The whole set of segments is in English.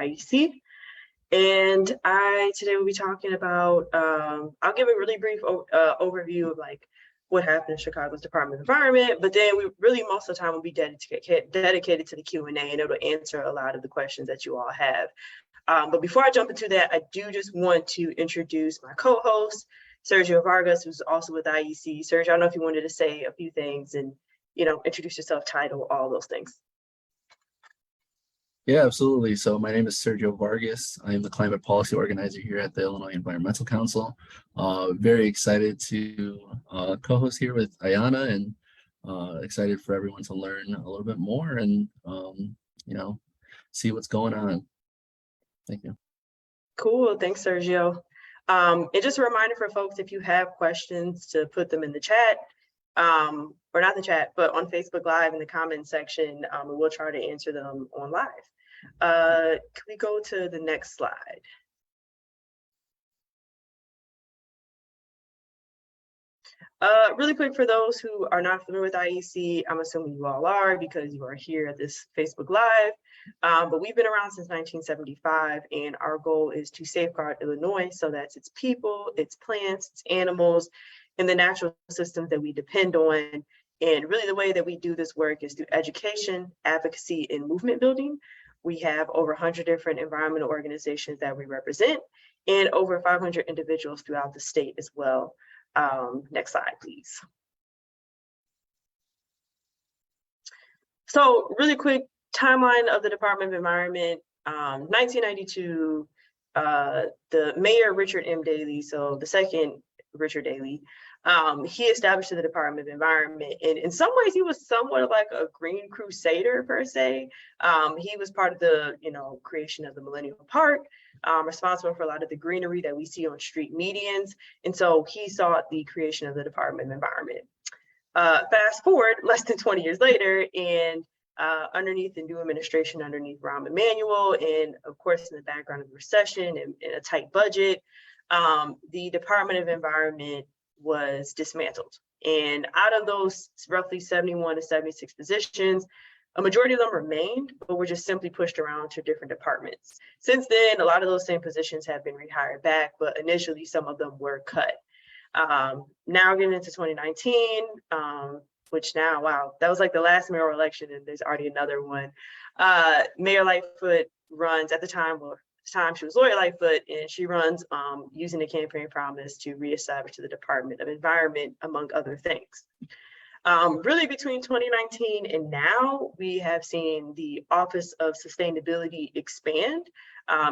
IEC. And today will be talking about, I'll give a really brief overview of like what happened in Chicago's Department of Environment, but then we really most of the time will be dedicated to the Q&A, and it'll answer a lot of the questions that you all have. But before I jump into that, I do just want to introduce my co-host, Sergio Vargas, who's also with IEC. Sergio, I don't know if you wanted to say a few things and, introduce yourself, title, all those things. Yeah, absolutely. So my name is Sergio Vargas. I am the climate policy organizer here at the Illinois Environmental Council. Very excited to co-host here with Iyana, and excited for everyone to learn a little bit more and, see what's going on. Thank you. Cool. Thanks, Sergio. And just a reminder for folks, if you have questions, to put them in the chat, or not the chat, but on Facebook Live in the comments section. We will try to answer them on live. Can we go to the next slide? Really quick, for those who are not familiar with IEC, I'm assuming you all are because you are here at this Facebook Live, but we've been around since 1975, and our goal is to safeguard Illinois, so that's its people, its plants, its animals, and the natural systems that we depend on. And really the way that we do this work is through education, advocacy, and movement building. We have over 100 different environmental organizations that we represent, and over 500 individuals throughout the state as well. Next slide, please. So really quick timeline of the Department of Environment. 1992, the mayor, Richard M. Daley, so the second Richard Daley, he established the Department of Environment, and in some ways he was somewhat like a green crusader per se. He was part of the creation of the Millennium Park, responsible for a lot of the greenery that we see on street medians, and so he sought the creation of the Department of Environment. Fast forward less than 20 years later, and underneath the new administration, underneath Rahm Emanuel, and of course in the background of the recession and a tight budget, the Department of Environment was dismantled. And out of those roughly 71 to 76 positions, a majority of them remained, but were just simply pushed around to different departments. Since then, a lot of those same positions have been rehired back, but initially some of them were cut. Now getting into 2019, which now, wow, that was like the last mayoral election, and there's already another one. Mayor Lightfoot runs at the time, she was Lori Lightfoot, and she runs using the campaign promise to reestablish the Department of Environment, among other things. Really between 2019 and now, we have seen the Office of Sustainability expand,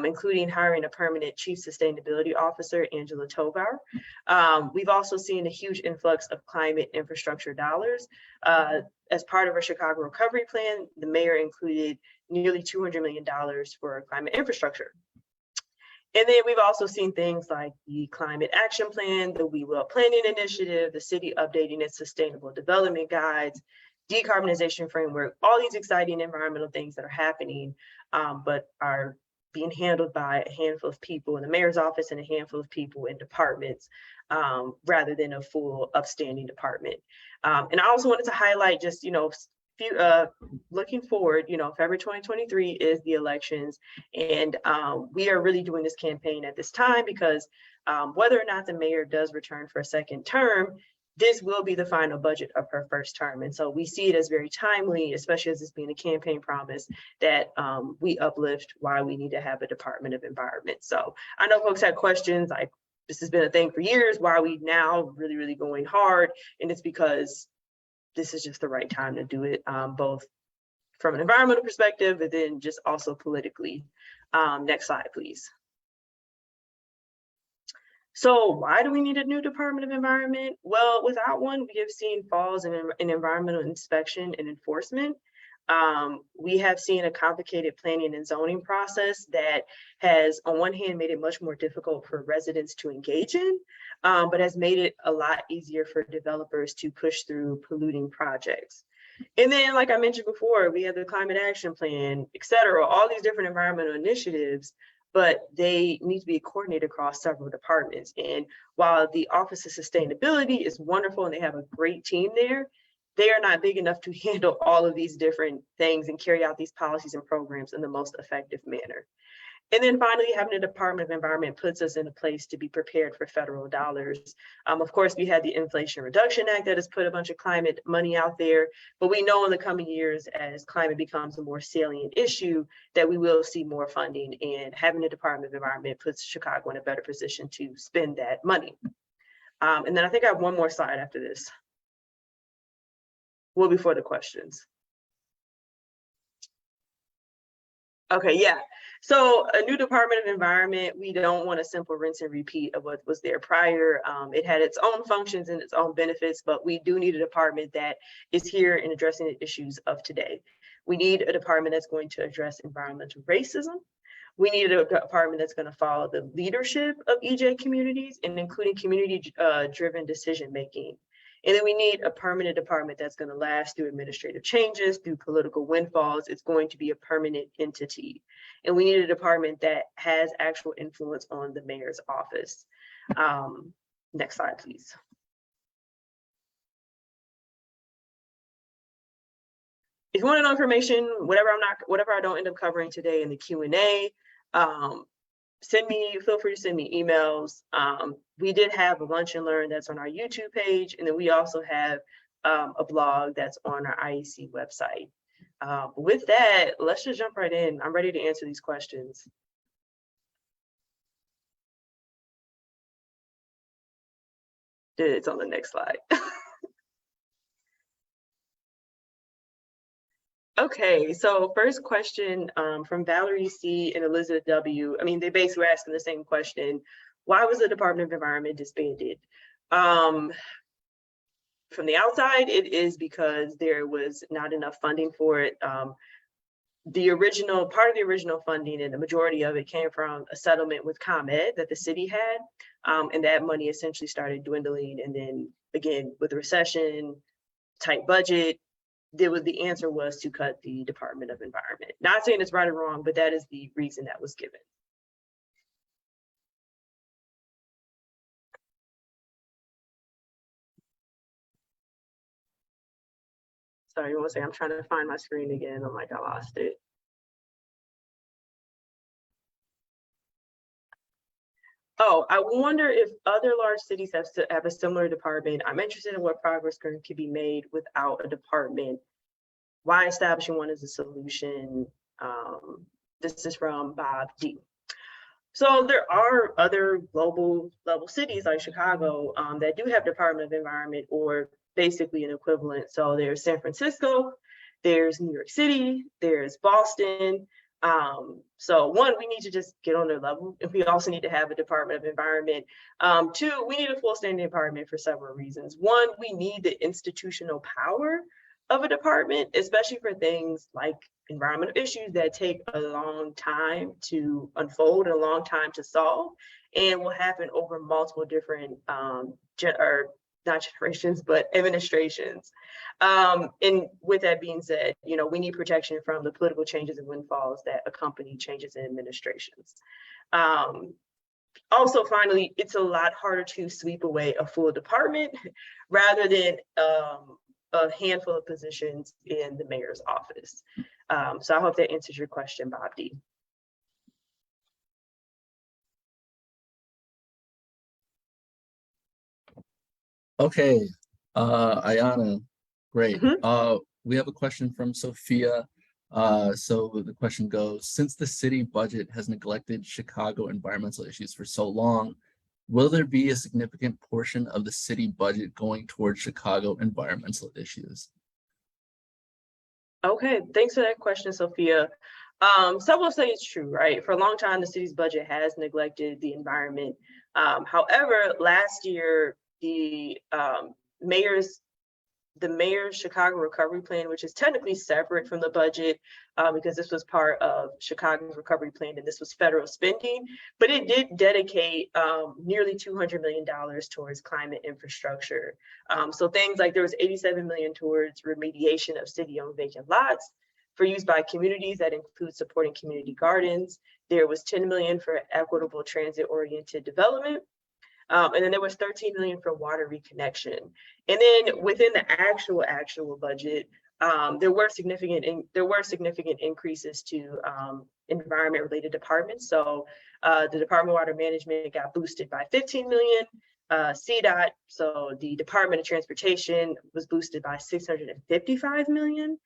including hiring a permanent Chief Sustainability Officer, Angela Tovar. We've also seen a huge influx of climate infrastructure dollars. As part of our Chicago Recovery Plan, the mayor included nearly $200 million for climate infrastructure. And then we've also seen things like the Climate Action Plan, the We Will Planning Initiative, the city updating its sustainable development guides, decarbonization framework, all these exciting environmental things that are happening, but are being handled by a handful of people in the mayor's office and a handful of people in departments, rather than a full upstanding department. And I also wanted to highlight just, looking forward, February 2023 is the elections, and we are really doing this campaign at this time because whether or not the mayor does return for a second term, this will be the final budget of her first term. And so we see it as very timely, especially as this being a campaign promise, that we uplift why we need to have a Department of Environment. So I know folks had questions like, this has been a thing for years, why are we now really, really going hard? And it's because this is just the right time to do it, both from an environmental perspective, but then just also politically. Next slide, please. So why do we need a new Department of Environment? Well, without one, we have seen falls in environmental inspection and enforcement. We have seen a complicated planning and zoning process that has, on one hand, made it much more difficult for residents to engage in, but has made it a lot easier for developers to push through polluting projects. And then, like I mentioned before, we have the Climate Action Plan, et cetera, all these different environmental initiatives, but they need to be coordinated across several departments. And while the Office of Sustainability is wonderful and they have a great team there, they are not big enough to handle all of these different things and carry out these policies and programs in the most effective manner. And then finally, having the Department of Environment puts us in a place to be prepared for federal dollars. Of course, we had the Inflation Reduction Act that has put a bunch of climate money out there, but we know in the coming years, as climate becomes a more salient issue, that we will see more funding, and having the Department of Environment puts Chicago in a better position to spend that money. And then I think I have one more slide after this. Well, before the questions. Okay, yeah. So a new Department of Environment, we don't want a simple rinse and repeat of what was there prior. It had its own functions and its own benefits, but we do need a department that is here in addressing the issues of today. We need a department that's going to address environmental racism. We need a department that's going to follow the leadership of EJ communities and including community-driven decision-making. And then we need a permanent department that's going to last through administrative changes, through political windfalls. It's going to be a permanent entity. And we need a department that has actual influence on the mayor's office. Next slide, please. If you want to know information, whatever I don't end up covering today in the Q&A, feel free to send me emails. We did have a lunch and learn that's on our YouTube page, and then we also have a blog that's on our IEC website. With that, let's just jump right in. I'm ready to answer these questions. It's on the next slide. Okay, so first question from Valerie C and Elizabeth W. I mean, they basically were asking the same question. Why was the Department of Environment disbanded? From the outside, it is because there was not enough funding for it. The original part of the original funding and the majority of it came from a settlement with ComEd that the city had, and that money essentially started dwindling. And then again, with the recession, tight budget, the answer was to cut the Department of Environment. Not saying it's right or wrong, but that is the reason that was given. Sorry, one second, I'm trying to find my screen again. I'm like, I lost it. Oh, I wonder if other large cities have a similar department. I'm interested in what progress could be made without a department. Why establishing one is a solution? This is from Bob D. So there are other global level cities like Chicago that do have Department of Environment or basically an equivalent. So there's San Francisco, there's New York City, there's Boston. So one, we need to just get on their level, and we also need to have a Department of Environment. Two, we need a full standing department for several reasons. One, we need the institutional power of a department, especially for things like environmental issues that take a long time to unfold and a long time to solve, and will happen over multiple different not generations, but administrations. And with that being said, we need protection from the political changes and windfalls that accompany changes in administrations. Also, finally, it's a lot harder to sweep away a full department rather than a handful of positions in the mayor's office. So I hope that answers your question, Bob D. Okay, Iyana, great. We have a question from Sophia. So the question goes, since the city budget has neglected Chicago environmental issues for so long, will there be a significant portion of the city budget going towards Chicago environmental issues? Okay, thanks for that question, Sophia. Some will say it's true, right? For a long time, the city's budget has neglected the environment. However, last year, the mayor's Chicago Recovery Plan, which is technically separate from the budget because this was part of Chicago's recovery plan and this was federal spending, but it did dedicate nearly $200 million towards climate infrastructure. So things like there was $87 million towards remediation of city-owned vacant lots for use by communities that include supporting community gardens. There was $10 million for equitable transit-oriented development. And then there was $13 million for water reconnection. And then within the actual budget, there were significant increases to environment related departments. So the Department of Water Management got boosted by 15 million. CDOT, so the Department of Transportation, was boosted by 655 million.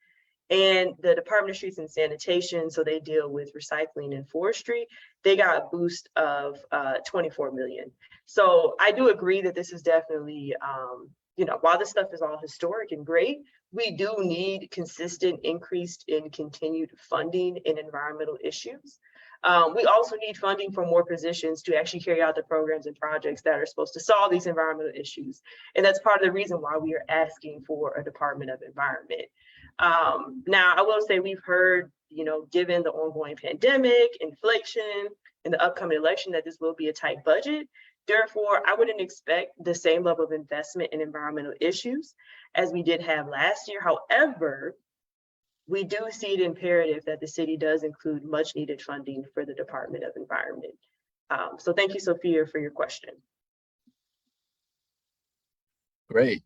And the Department of Streets and Sanitation, so they deal with recycling and forestry, they got a boost of 24 million. So I do agree that this is definitely, while this stuff is all historic and great, we do need consistent increased and continued funding in environmental issues. We also need funding for more positions to actually carry out the programs and projects that are supposed to solve these environmental issues. And that's part of the reason why we are asking for a Department of Environment. Now, I will say we've heard, given the ongoing pandemic, inflation, and the upcoming election, that this will be a tight budget. Therefore, I wouldn't expect the same level of investment in environmental issues as we did have last year. However, we do see it imperative that the city does include much needed funding for the Department of Environment. So thank you, Sophia, for your question. Great.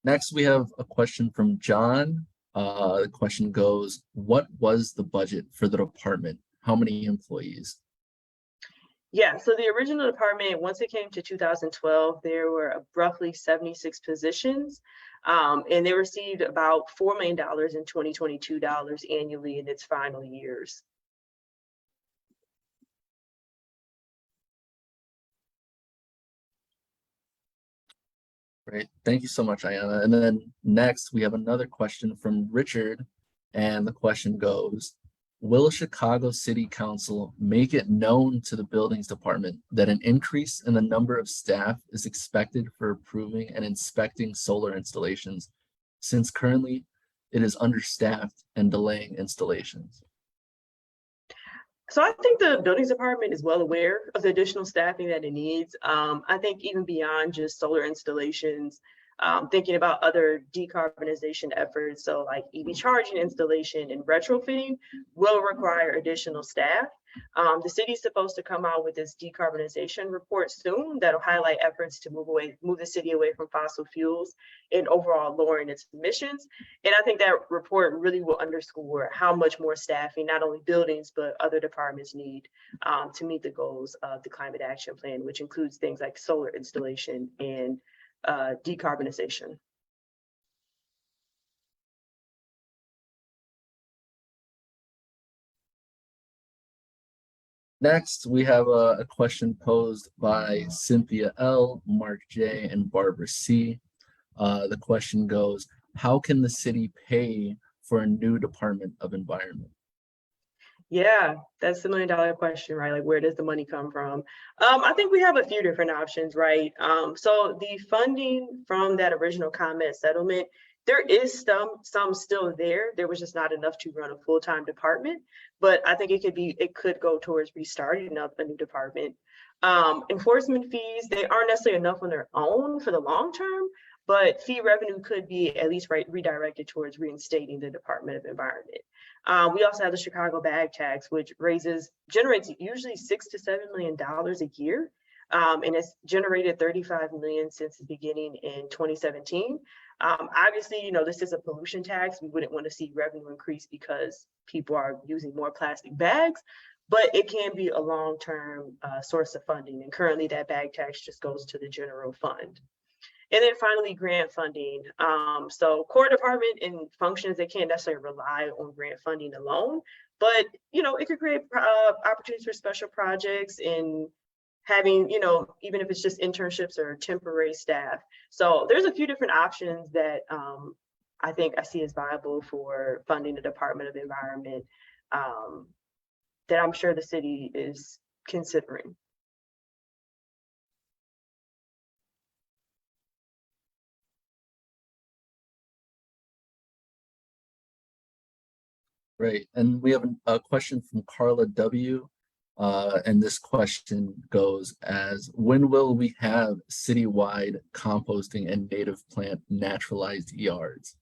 Next, we have a question from John. The question goes, what was the budget for the department? How many employees? Yeah, so the original department, once it came to 2012, there were roughly 76 positions, and they received about $4 million in 2022 annually in its final years. Great. Thank you so much, Iyana. And then next, we have another question from Richard. And the question goes, will Chicago City Council make it known to the buildings department that an increase in the number of staff is expected for approving and inspecting solar installations, since currently it is understaffed and delaying installations? So I think the buildings department is well aware of the additional staffing that it needs. I think even beyond just solar installations, thinking about other decarbonization efforts, so like EV charging installation and retrofitting will require additional staff. The city's supposed to come out with this decarbonization report soon that'll highlight efforts to move the city away from fossil fuels and overall lowering its emissions. And I think that report really will underscore how much more staffing, not only buildings, but other departments need to meet the goals of the climate action plan, which includes things like solar installation and decarbonization. Next, we have a question posed by Cynthia L., Mark J., and Barbara C. The question goes, how can the city pay for a new Department of Environment? Yeah, that's the $1 million question, right? Like, where does the money come from? I think we have a few different options, right? So the funding from that original comment settlement, there is some still there. There was just not enough to run a full-time department, but I think it could go towards restarting up a new department. Enforcement fees, they aren't necessarily enough on their own for the long term, but fee revenue could be at least redirected towards reinstating the Department of Environment. We also have the Chicago bag tax, which generates usually $6 to $7 million a year. And it's generated 35 million since the beginning in 2017. Obviously, this is a pollution tax. We wouldn't want to see revenue increase because people are using more plastic bags, but it can be a long-term source of funding. And currently that bag tax just goes to the general fund. And then finally, grant funding. So core department and functions, they can't necessarily rely on grant funding alone, but it could create opportunities for special projects and having, even if it's just internships or temporary staff. So there's a few different options that I think I see as viable for funding the Department of Environment that I'm sure the city is considering. Right, and we have a question from Carla W. And this question goes as, when will we have citywide composting and native plant naturalized yards?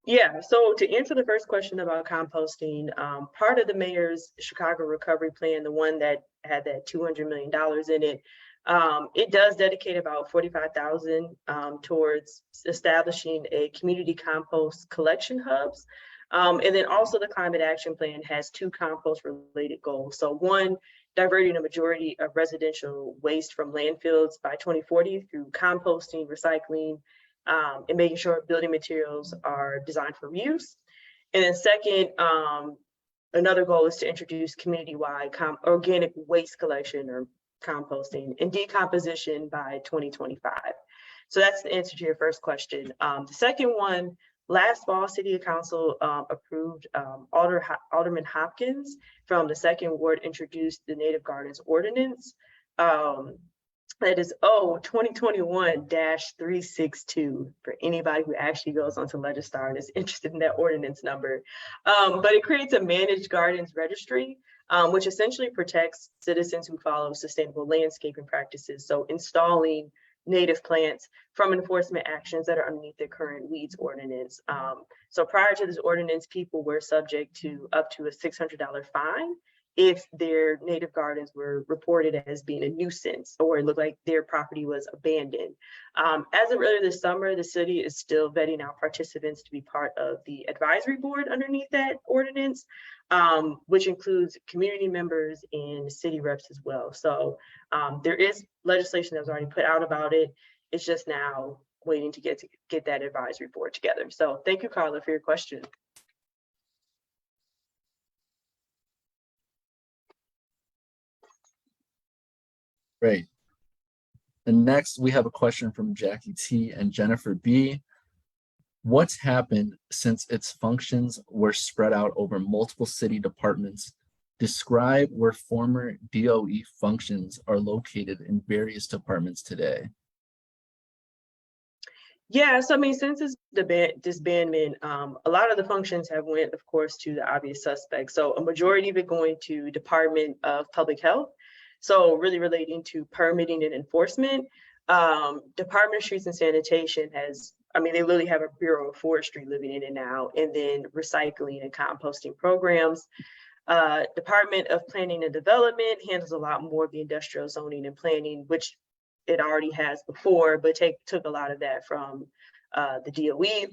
Yeah, so to answer the first question about composting, part of the mayor's Chicago recovery plan, the one that had that $200 million in it, It does dedicate about 45,000 towards establishing a community compost collection hubs. And then also the climate action plan has two compost related goals. So one, diverting a majority of residential waste from landfills by 2040 through composting, recycling, and making sure building materials are designed for reuse. And then second, another goal is to introduce community-wide organic waste collection or composting and decomposition by 2025. So that's the answer to your first question. The second one, last fall, City Council approved Alderman Hopkins from the second ward introduced the Native Gardens Ordinance. That is 2021-362 for anybody who actually goes onto Legistar and is interested in that ordinance number. But it creates a managed gardens registry, which essentially protects citizens who follow sustainable landscaping practices. So installing native plants from enforcement actions that are underneath the current weeds ordinance. So prior to this ordinance, people were subject to up to a $600 fine if their native gardens were reported as being a nuisance or it looked like their property was abandoned. As of earlier this summer, the city is still vetting out participants to be part of the advisory board underneath that ordinance, which includes community members and city reps as well. So there is legislation that was already put out about it. It's just now waiting to get that advisory board together. So thank you, Carla, for your question. Great. And next we have a question from Jackie T and Jennifer B. What's happened since its functions were spread out over multiple city departments? Describe where former DOE functions are located in various departments today. Yeah, so I mean, since this disbandment, a lot of the functions have went, of course, to the obvious suspects. So a majority of it going to Department of Public Health. So really relating to permitting and enforcement. Department of Streets and Sanitation has, I mean, they literally have a Bureau of Forestry living in it now, and then recycling and composting programs. Department of Planning and Development handles a lot more of the industrial zoning and planning, which it already has before, but took a lot of that from the DOE.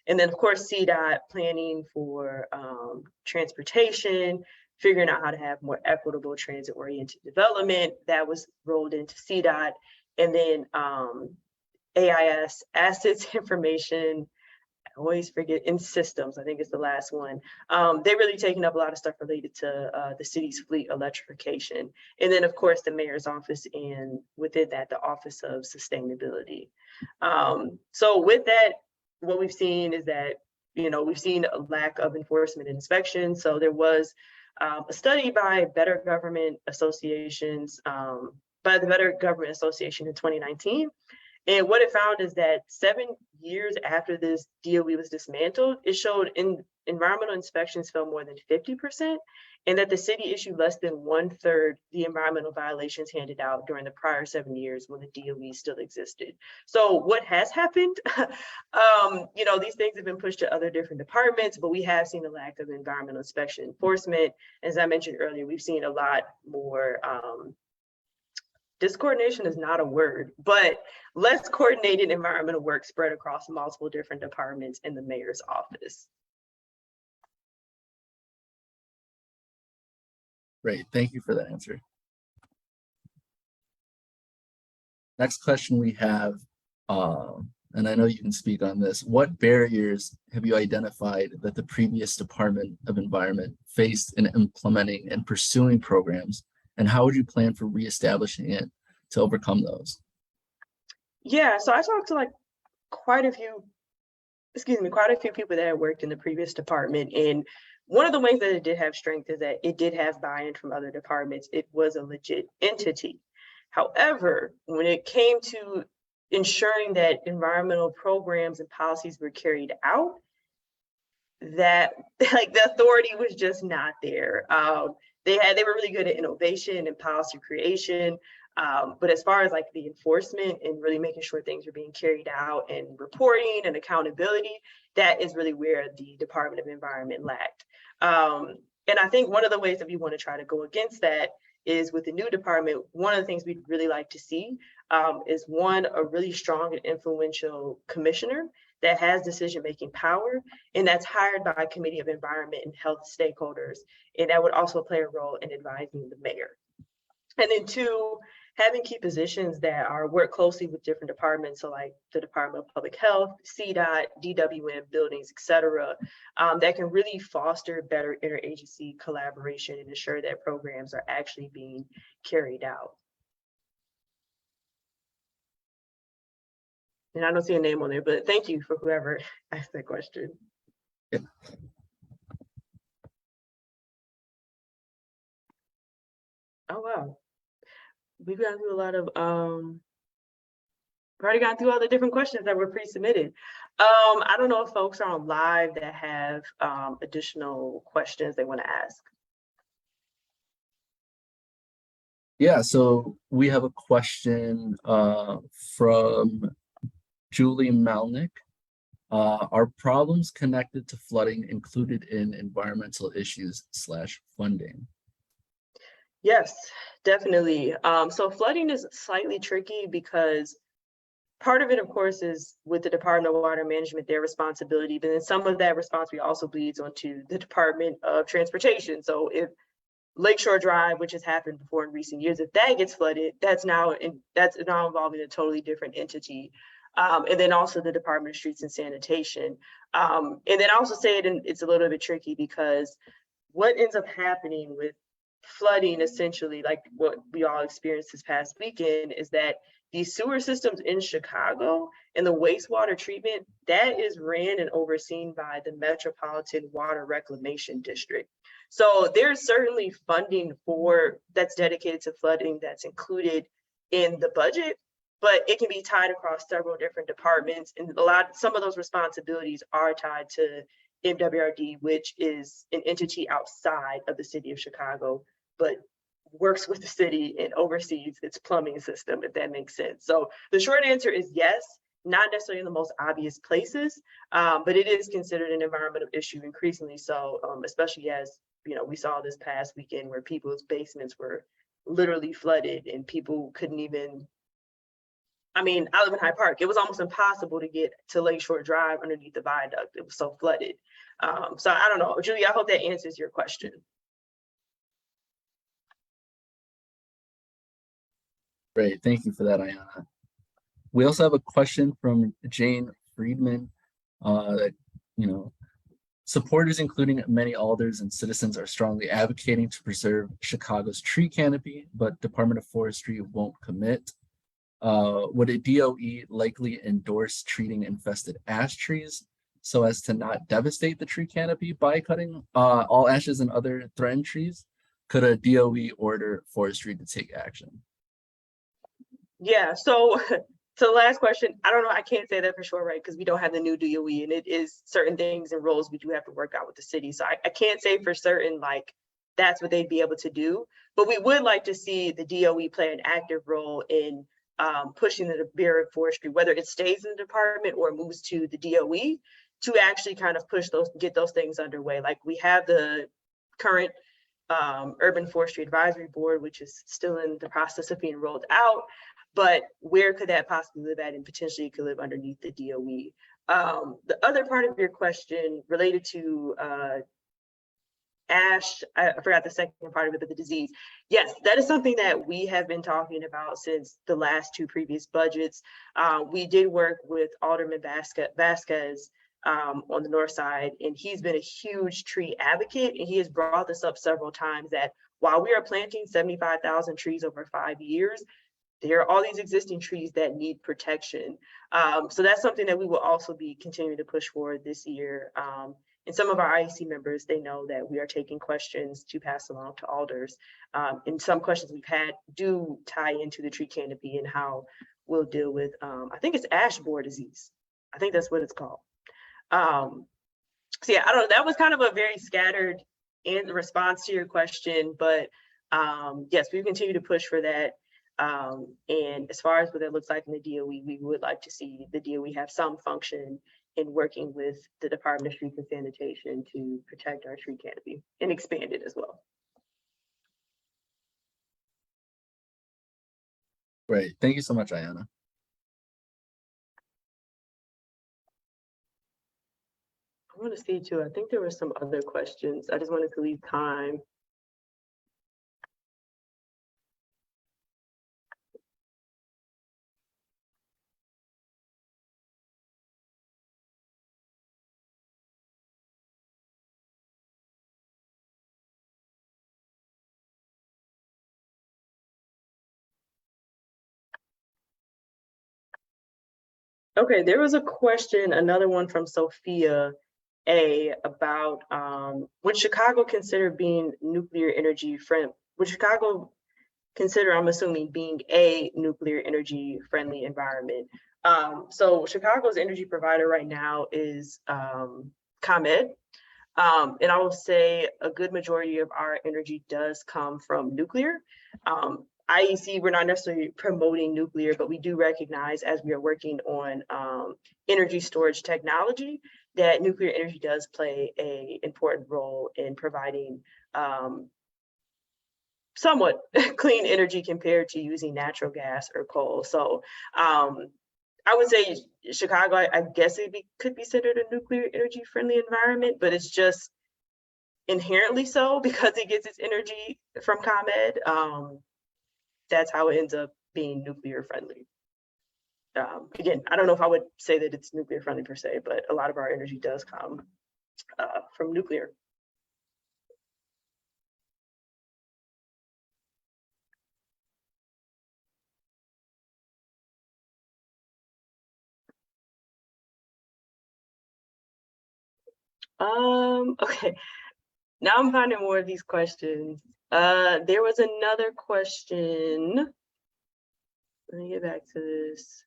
And then of course, CDOT planning for transportation, figuring out how to have more equitable transit-oriented development that was rolled into CDOT. And then AIS, Assets Information, I always forget, in Systems, I think is the last one. They're really taking up a lot of stuff related to the city's fleet electrification. And then of course the mayor's office, and within that, the Office of Sustainability. So with that, what we've seen is that, you know, we've seen a lack of enforcement and inspection. So there was a study by Better Government Associations, by the Better Government Association in 2019. And what it found is that 7 years after this DOE was dismantled, it showed environmental inspections fell more than 50%, and that the city issued less than 1/3 the environmental violations handed out during the prior 7 years when the DOE still existed. So what has happened? You know, these things have been pushed to other different departments, but we have seen a lack of environmental inspection enforcement. As I mentioned earlier, we've seen a lot more discoordination is not a word, but less coordinated environmental work spread across multiple different departments in the mayor's office. Great, thank you for that answer. Next question we have, and I know you can speak on this. What barriers have you identified that the previous Department of Environment faced in implementing and pursuing programs, and how would you plan for reestablishing it to overcome those? Yeah, so I talked to quite a few people that had worked in the previous department. And one of the ways that it did have strength is that it did have buy-in from other departments. It was a legit entity. However, when it came to ensuring that environmental programs and policies were carried out, that the authority was just not there. They were really good at innovation and policy creation, but as far as the enforcement and really making sure things are being carried out and reporting and accountability, that is really where the Department of Environment lacked. And I think one of the ways that we want to try to go against that is with the new department, one of the things we'd really like to see is one, a really strong and influential commissioner that has decision-making power, and that's hired by a committee of environment and health stakeholders. And that would also play a role in advising the mayor. And then two, having key positions that are work closely with different departments, so like the Department of Public Health, CDOT, DWM, buildings, et cetera, that can really foster better interagency collaboration and ensure that programs are actually being carried out. And I don't see a name on there, but thank you for whoever asked that question. Yeah. Oh, wow. We've gone through a lot of, we've already gone through all the different questions that were pre-submitted. I don't know if folks are on live that have additional questions they want to ask. Yeah, so we have a question from Julie Malnick. Are problems connected to flooding included in environmental issues / funding? Yes, definitely. So flooding is slightly tricky because part of it, of course, is with the Department of Water Management, their responsibility, but then some of that responsibility also bleeds onto the Department of Transportation. So if Lakeshore Drive, which has happened before in recent years, if that gets flooded, that's now involving a totally different entity. And then also the Department of Streets and Sanitation. And then I also say it's a little bit tricky because what ends up happening with flooding, essentially, like what we all experienced this past weekend, is that these sewer systems in Chicago and the wastewater treatment, that is ran and overseen by the Metropolitan Water Reclamation District. So there's certainly funding that's dedicated to flooding that's included in the budget, but it can be tied across several different departments, and some of those responsibilities are tied to MWRD, which is an entity outside of the city of Chicago, but works with the city and oversees its plumbing system, if that makes sense. So the short answer is yes, not necessarily in the most obvious places, but it is considered an environmental issue increasingly so, especially as we saw this past weekend where people's basements were literally flooded and people couldn't even, I live in Hyde Park. It was almost impossible to get to Lakeshore Drive underneath the viaduct. It was so flooded. So I don't know, Julie, I hope that answers your question. Great, thank you for that, Iyana. We also have a question from Jane Friedman that, supporters, including many alders and citizens, are strongly advocating to preserve Chicago's tree canopy, but Department of Forestry won't commit. Would a DOE likely endorse treating infested ash trees so as to not devastate the tree canopy by cutting all ashes and other threatened trees? Could a DOE order forestry to take action? Yeah, so the last question, I don't know, I can't say that for sure, right? Because we don't have the new DOE, and it is certain things and roles we do have to work out with the city. So I can't say for certain, like, that's what they'd be able to do. But we would like to see the DOE play an active role in pushing the Bureau of Forestry, whether it stays in the department or moves to the DOE, to actually kind of get those things underway. Like, we have the current Urban Forestry Advisory Board, which is still in the process of being rolled out. But where could that possibly live at? And potentially it could live underneath the DOE. The other part of your question related to ash, I forgot the second part of it, but the disease. Yes, that is something that we have been talking about since the last two previous budgets. We did work with Alderman Vasquez on the north side, and he's been a huge tree advocate, and he has brought this up several times that while we are planting 75,000 trees over 5 years, there are all these existing trees that need protection. So that's something that we will also be continuing to push for this year. And some of our IEC members, they know that we are taking questions to pass along to alders. And some questions we've had do tie into the tree canopy and how we'll deal with, I think it's ash borer disease. I think that's what it's called. So yeah, I don't know, that was kind of a very scattered in response to your question, but yes, we continue to push for that. And as far as what it looks like in the DOE, we would like to see the DOE have some function in working with the Department of Streets and Sanitation to protect our tree canopy and expand it as well. Great. Thank you so much, Iyana. I want to see too. I think there were some other questions. I just wanted to leave time. Okay, there was a question, another one from Sophia A about would Chicago consider being nuclear energy friendly? Would Chicago consider, I'm assuming, being a nuclear energy friendly environment? So Chicago's energy provider right now is ComEd. And I will say a good majority of our energy does come from nuclear. IEC, we're not necessarily promoting nuclear, but we do recognize as we are working on energy storage technology that nuclear energy does play an important role in providing somewhat clean energy compared to using natural gas or coal. So I would say Chicago, I guess could be considered a nuclear energy friendly environment, but it's just inherently so because it gets its energy from ComEd. That's how it ends up being nuclear friendly. Again, I don't know if I would say that it's nuclear friendly per se, but a lot of our energy does come from nuclear. Okay, now I'm finding more of these questions. There was another question. Let me get back to this.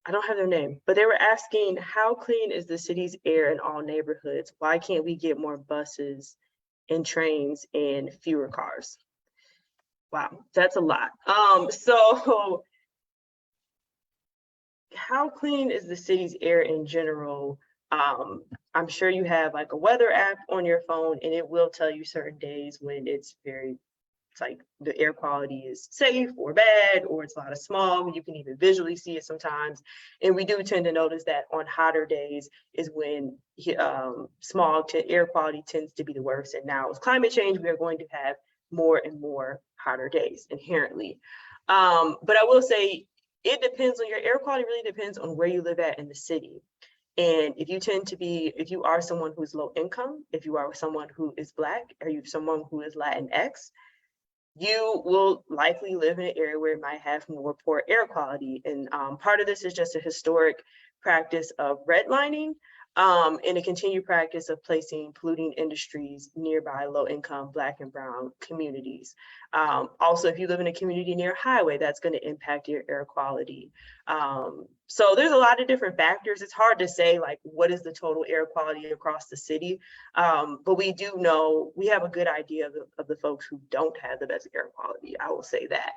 I don't have their name, but they were asking how clean is the city's air in all neighborhoods? Why can't we get more buses and trains and fewer cars? Wow, that's a lot. So how clean is the city's air in general? I'm sure you have like a weather app on your phone and it will tell you certain days when it's like the air quality is safe or bad, or it's a lot of smog. You can even visually see it sometimes. And we do tend to notice that on hotter days is when smog to air quality tends to be the worst. And now with climate change, we are going to have more and more hotter days inherently. But I will say it depends on your air quality, really depends on where you live at in the city. And if you are someone who's low income, if you are someone who is Black, or you're someone who is Latinx, you will likely live in an area where it might have more poor air quality. And part of this is just a historic practice of redlining and a continued practice of placing polluting industries nearby low-income Black and brown communities. Also, if you live in a community near a highway, that's going to impact your air quality. So there's a lot of different factors. It's hard to say like what is the total air quality across the city, but we do know, we have a good idea of the folks who don't have the best air quality. I will say that.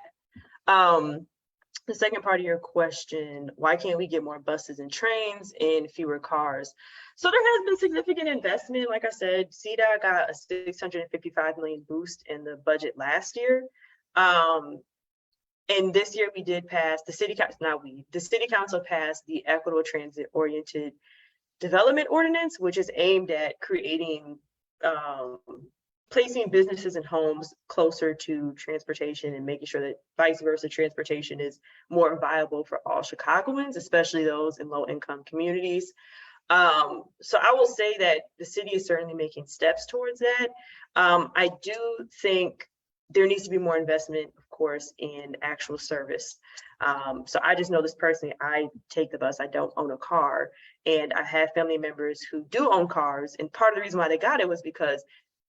The second part of your question, why can't we get more buses and trains and fewer cars? So there has been significant investment. Like I said, CDOT got a $655 million boost in the budget last year. And this year we did pass the city council passed the equitable transit oriented development ordinance, which is aimed at creating placing businesses and homes closer to transportation and making sure that vice versa transportation is more viable for all Chicagoans, especially those in low income communities. So I will say that the city is certainly making steps towards that. I do think there needs to be more investment, of course, in actual service. So I just know this personally, I take the bus, I don't own a car, and I have family members who do own cars. And part of the reason why they got it was because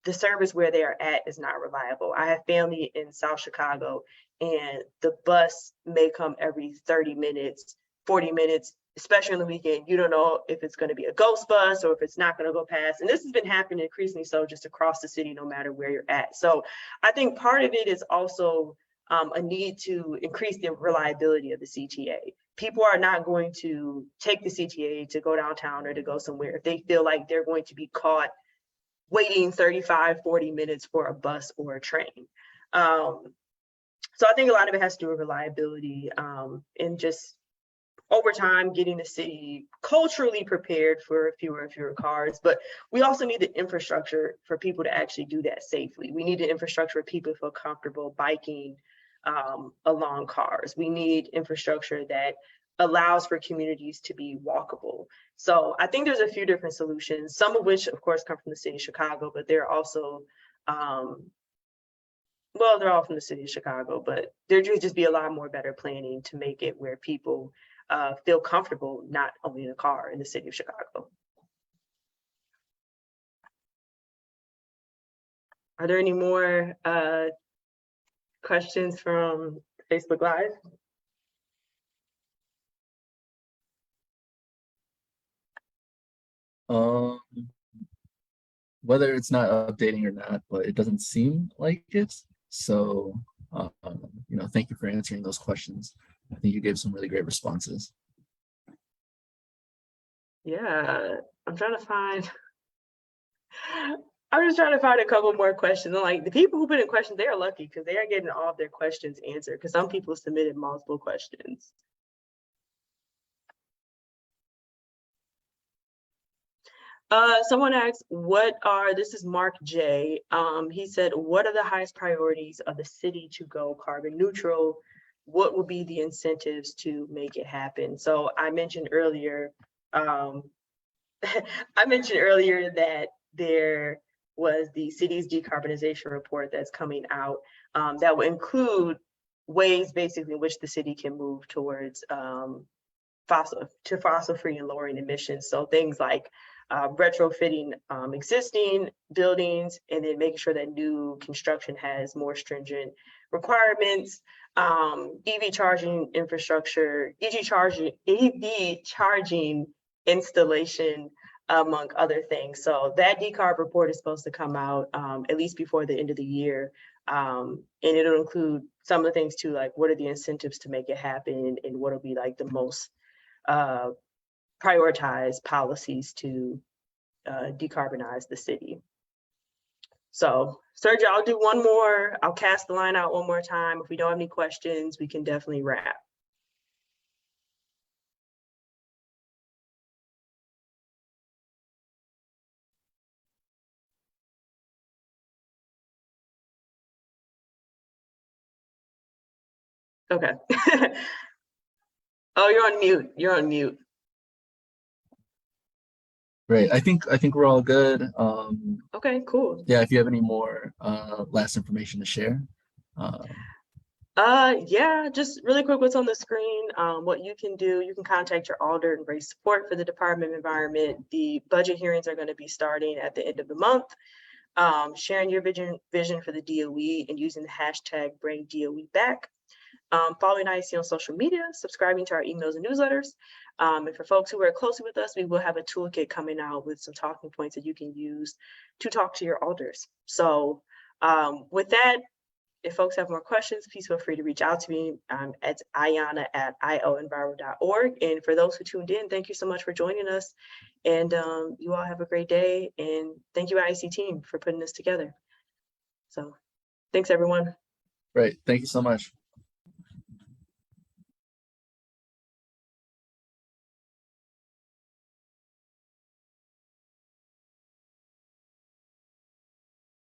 the service where they are at is not reliable. I have family in South Chicago and the bus may come every 30 minutes, 40 minutes, especially on the weekend. You don't know if it's going to be a ghost bus or if it's not going to go past. And this has been happening increasingly so just across the city, no matter where you're at. So I think part of it is also a need to increase the reliability of the CTA. People are not going to take the CTA to go downtown or to go somewhere if they feel like they're going to be caught waiting 35, 40 minutes for a bus or a train. So I think a lot of it has to do with reliability, and just over time getting the city culturally prepared for fewer and fewer cars. But we also need the infrastructure for people to actually do that safely. We need the infrastructure where people feel comfortable biking along cars. We need infrastructure that allows for communities to be walkable. So I think there's a few different solutions, some of which of course come from the city of Chicago, but they're also well, they're all from the city of Chicago, but there should just be a lot more better planning to make it where people feel comfortable not owning a car in the city of Chicago. Are there any more questions from Facebook Live? Whether it's not updating or not, but it doesn't seem like it. So, thank you for answering those questions. I think you gave some really great responses. Yeah, I'm trying to find. I'm just trying to find a couple more questions. And like the people who put in questions, they are lucky because they are getting all of their questions answered. Because some people submitted multiple questions. Someone asked, this is Mark J. He said, what are the highest priorities of the city to go carbon neutral? What would be the incentives to make it happen? So I mentioned earlier, that there was the city's decarbonization report that's coming out that will include ways basically in which the city can move towards fossil-free and lowering emissions. So things like retrofitting existing buildings and then making sure that new construction has more stringent requirements, EV charging infrastructure, EV charging installation, among other things. So that decarb report is supposed to come out at least before the end of the year. And it'll include some of the things too, like what are the incentives to make it happen and what will be like the most prioritized policies to decarbonize the city. So Sergio, I'll do one more. I'll cast the line out one more time. If we don't have any questions, we can definitely wrap. Okay. Oh, you're on mute. You're on mute. Great. I think we're all good. Okay, cool. Yeah, if you have any more last information to share. Yeah, just really quick what's on the screen. What you can do, you can contact your alder and raise support for the Department of Environment. The budget hearings are going to be starting at the end of the month. Sharing your vision for the DOE and using the hashtag #BringDOEBack. Following IEC on social media, subscribing to our emails and newsletters. And for folks who work closely with us, we will have a toolkit coming out with some talking points that you can use to talk to your alders. So with that, if folks have more questions, please feel free to reach out to me at Iyana at ioenviro.org. And for those who tuned in, thank you so much for joining us. And you all have a great day. And thank you, IEC team, for putting this together. So thanks, everyone. Great. Thank you so much.